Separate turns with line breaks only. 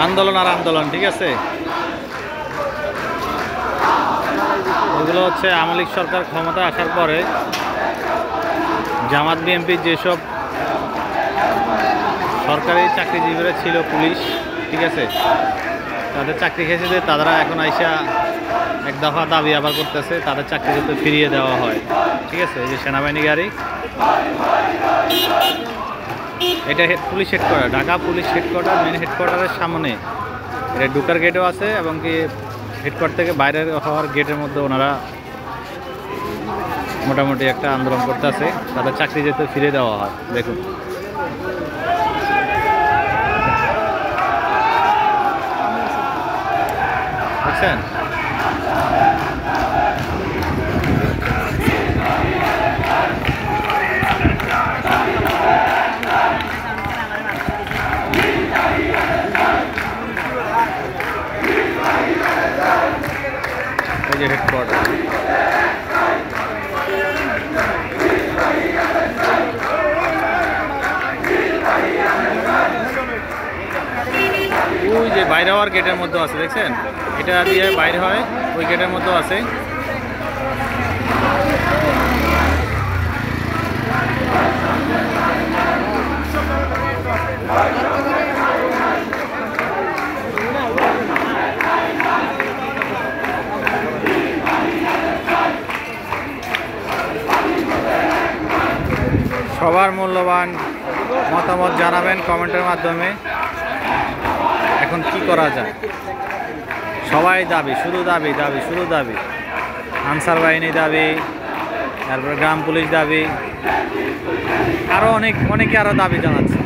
আন্দোলন আর আন্দোলন, ঠিক আছে। এগুলো হচ্ছে আওয়ামী লীগ সরকার ক্ষমতা আসার পরে জামাত বিএনপির যেসব সরকারি চাকরিজীবীরা ছিল, পুলিশ, ঠিক আছে, তাদের চাকরি খেয়েছে যে তারা এখন আইসা এক দফা দাবি আবার করতেছে, তাদের চাকরি যাতে ফিরিয়ে দেওয়া হয়, ঠিক আছে। এই যে সেনাবাহিনী গাড়ি, এটা police headquarter, Dhaka police headquarter, main হেডকোয়ার্টারের সামনে। এটা ঢুকার গেটও আছে এবং কি হেডকোয়ার্টার থেকে বাইরের হওয়ার গেটের মধ্যে ওনারা মোটামুটি একটা আন্দোলন করতেছে, তাদের চাকরি যাতে ফিরে দেওয়া হয়। দেখুন, বুঝছেন? এই যে হেডকোয়ার্টার, ওই যে বাইরে হওয়ার গেটের মধ্যে আছে, দেখছেন? এটা দিয়ে বাইরে হয়, ওই গেটের মধ্যেও আছে। সবার মূল্যবান মতামত জানাবেন কমেন্টের মাধ্যমে। এখন কি করা যায়? সবাই দাবি, শুধু দাবি, দাবি, শুধু দাবি। আনসার বাহিনী দাবি, তারপরে গ্রাম পুলিশ দাবি, আরও অনেকে আরও দাবি জানাচ্ছে।